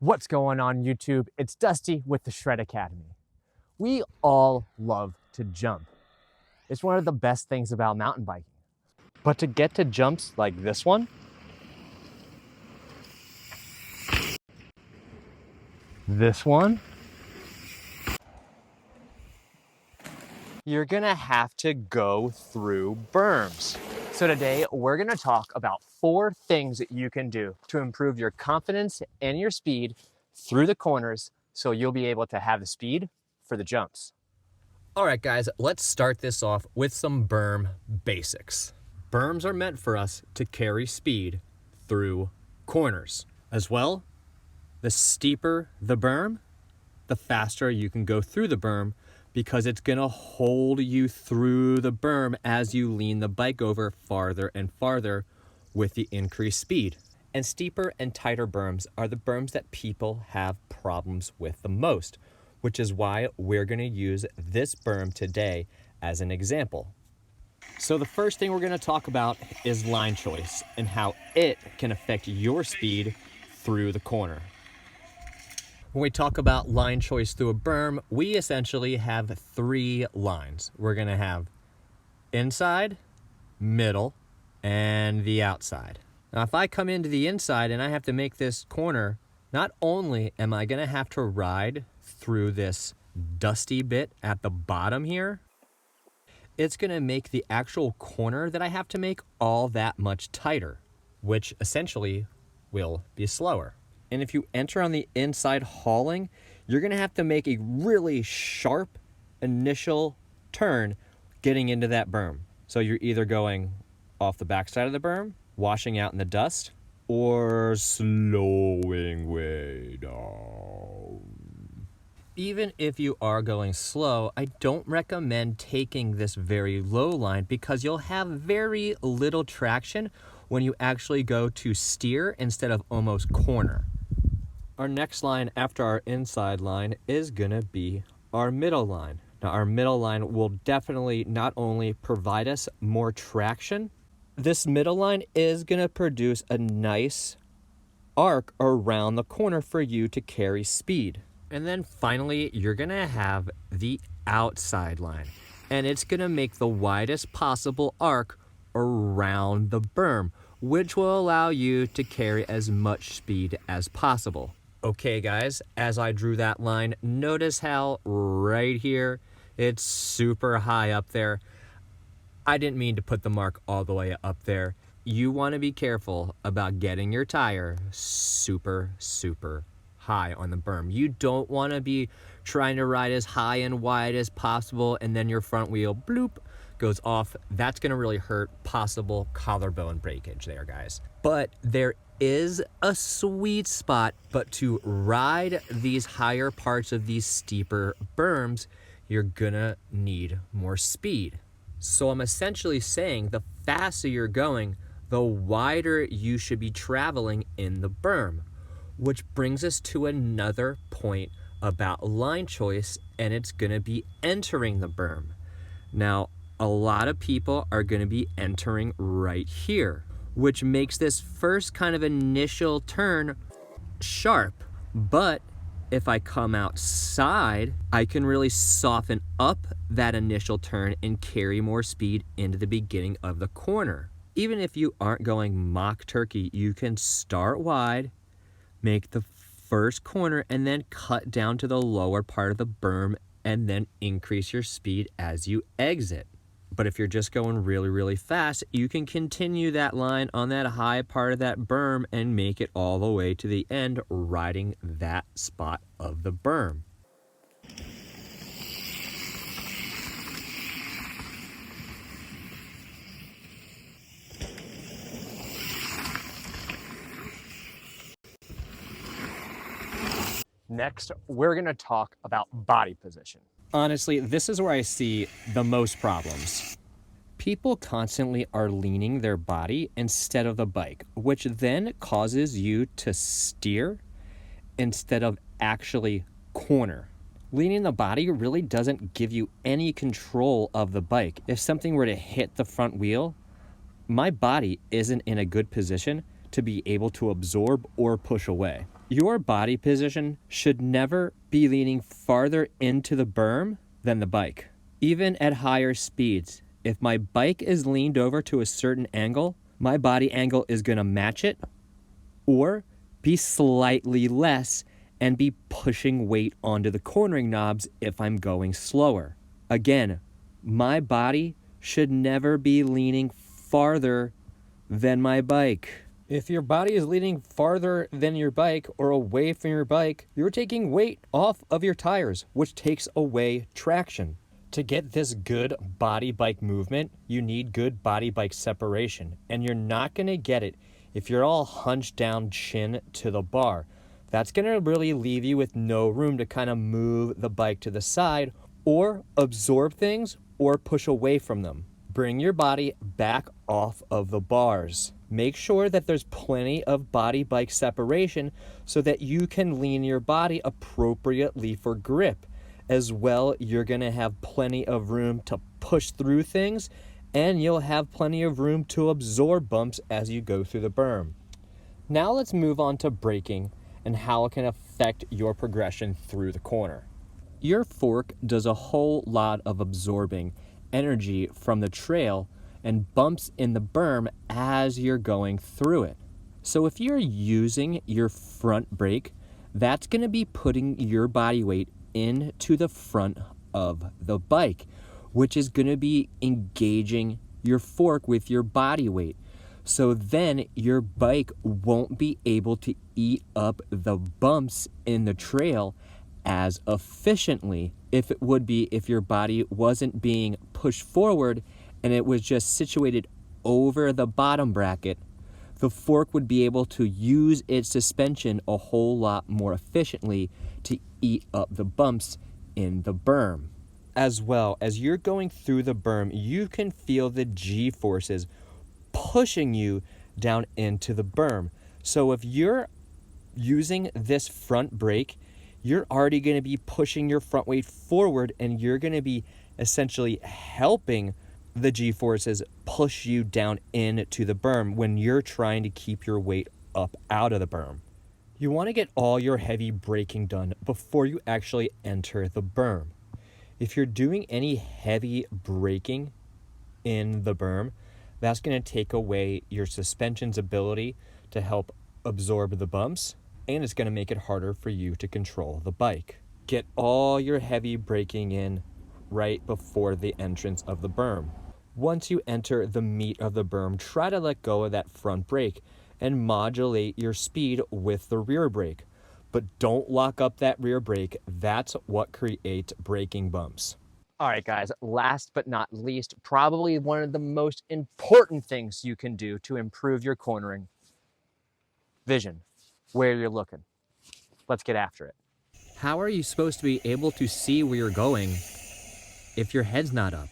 What's going on YouTube? It's Dusty with the Shred Academy. We all love to jump. It's one of the best things about mountain biking. But to get to jumps like this one, this one, you're gonna have to go through berms. So today we're gonna talk about 4 things that you can do to improve your confidence and your speed through the corners so you'll be able to have the speed for the jumps. All right, guys, let's start this off with some berm basics. Berms are meant for us to carry speed through corners. As well, the steeper the berm, the faster you can go through the berm because it's gonna hold you through the berm as you lean the bike over farther and farther with the increased speed. And steeper and tighter berms are the berms that people have problems with the most, which is why we're gonna use this berm today as an example. So the first thing we're gonna talk about is line choice and how it can affect your speed through the corner. When we talk about line choice through a berm, we essentially have 3 lines. We're gonna have inside, middle, and the outside. Now, if I come into the inside and I have to make this corner, not only am I gonna have to ride through this dusty bit at the bottom here, it's gonna make the actual corner that I have to make all that much tighter, which essentially will be slower. And if you enter on the inside hauling, you're gonna have to make a really sharp initial turn getting into that berm. So you're either going off the backside of the berm, washing out in the dust, or slowing way down. Even if you are going slow, I don't recommend taking this very low line because you'll have very little traction when you actually go to steer instead of almost corner. Our next line after our inside line is gonna be our middle line. Now, our middle line will definitely not only provide us more traction, this middle line is gonna produce a nice arc around the corner for you to carry speed. And then finally, you're gonna have the outside line, and it's gonna make the widest possible arc around the berm, which will allow you to carry as much speed as possible. Okay, guys, as I drew that line, notice how right here, it's super high up there. I didn't mean to put the mark all the way up there. You want to be careful about getting your tire super, super high on the berm. You don't want to be trying to ride as high and wide as possible and then your front wheel, bloop, goes off. That's going to really hurt possible collarbone breakage there, guys. But there is a sweet spot, but to ride these higher parts of these steeper berms, you're gonna need more speed. So I'm essentially saying the faster you're going, the wider you should be traveling in the berm, which brings us to another point about line choice, and it's gonna be entering the berm. Now, a lot of people are gonna be entering right here, which makes this first kind of initial turn sharp. But if I come outside, I can really soften up that initial turn and carry more speed into the beginning of the corner. Even if you aren't going mock turkey, you can start wide, make the first corner, and then cut down to the lower part of the berm and then increase your speed as you exit. But if you're just going really, really fast, you can continue that line on that high part of that berm and make it all the way to the end, riding that spot of the berm. Next, we're gonna talk about body position. Honestly, this is where I see the most problems. People constantly are leaning their body instead of the bike, which then causes you to steer instead of actually corner. Leaning the body really doesn't give you any control of the bike. If something were to hit the front wheel, my body isn't in a good position to be able to absorb or push away. Your body position should never be leaning farther into the berm than the bike. Even at higher speeds, if my bike is leaned over to a certain angle, my body angle is going to match it or be slightly less and be pushing weight onto the cornering knobs if I'm going slower. Again, my body should never be leaning farther than my bike. If your body is leaning farther than your bike or away from your bike, you're taking weight off of your tires, which takes away traction. To get this good body-bike movement, you need good body-bike separation, and you're not going to get it if you're all hunched down chin to the bar. That's going to really leave you with no room to kind of move the bike to the side or absorb things or push away from them. Bring your body back off of the bars. Make sure that there's plenty of body-bike separation so that you can lean your body appropriately for grip. As well, you're going to have plenty of room to push through things, and you'll have plenty of room to absorb bumps as you go through the berm. Now let's move on to braking and how it can affect your progression through the corner. Your fork does a whole lot of absorbing energy from the trail and bumps in the berm as you're going through it. So if you're using your front brake, that's going to be putting your body weight into the front of the bike, which is going to be engaging your fork with your body weight. So then your bike won't be able to eat up the bumps in the trail as efficiently if it would be if your body wasn't being pushed forward and it was just situated over the bottom bracket. The fork would be able to use its suspension a whole lot more efficiently to eat up the bumps in the berm. As well, as you're going through the berm, you can feel the G-forces pushing you down into the berm. So if you're using this front brake, you're already going to be pushing your front weight forward, and you're going to be essentially helping the G-forces push you down into the berm when you're trying to keep your weight up out of the berm. You want to get all your heavy braking done before you actually enter the berm. If you're doing any heavy braking in the berm, that's going to take away your suspension's ability to help absorb the bumps, and it's going to make it harder for you to control the bike. Get all your heavy braking in right before the entrance of the berm. Once you enter the meat of the berm, try to let go of that front brake and modulate your speed with the rear brake. But don't lock up that rear brake. That's what creates braking bumps. All right, guys, last but not least, probably one of the most important things you can do to improve your cornering: vision, where you're looking. Let's get after it. How are you supposed to be able to see where you're going if your head's not up?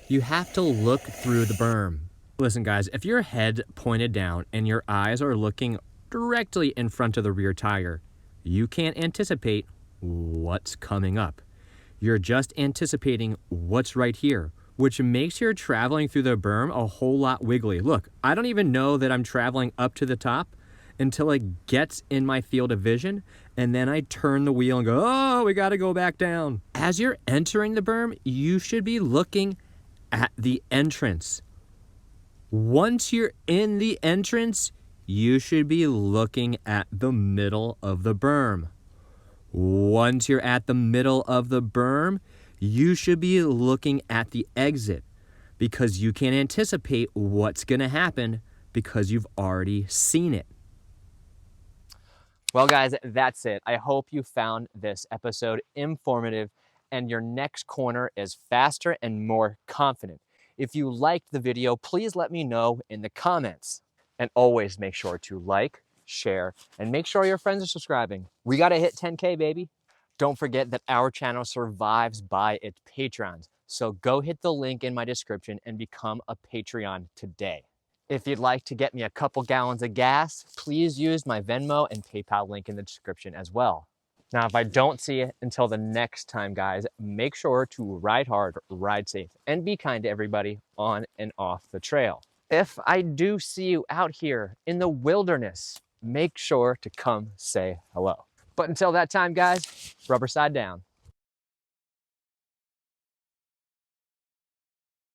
You have to look through the berm. Listen, guys, if your head pointed down and your eyes are looking directly in front of the rear tire, you can't anticipate what's coming up. You're just anticipating what's right here, which makes your traveling through the berm a whole lot wiggly. Look, I don't even know that I'm traveling up to the top until it gets in my field of vision, and then I turn the wheel and go, oh, we got to go back down. As you're entering the berm, you should be looking at the entrance. Once you're in the entrance, you should be looking at the middle of the berm. Once you're at the middle of the berm, you should be looking at the exit, because you can anticipate what's going to happen because you've already seen it. Well, guys, that's it. I hope you found this episode informative and your next corner is faster and more confident. If you liked the video, please let me know in the comments. And always make sure to like, share, and make sure your friends are subscribing. We got to hit 10K, baby. Don't forget that our channel survives by its patrons. So go hit the link in my description and become a Patreon today. If you'd like to get me a couple gallons of gas, please use my Venmo and PayPal link in the description as well. Now, if I don't see you until the next time, guys, make sure to ride hard, ride safe, and be kind to everybody on and off the trail. If I do see you out here in the wilderness, make sure to come say hello. But until that time, guys, rubber side down.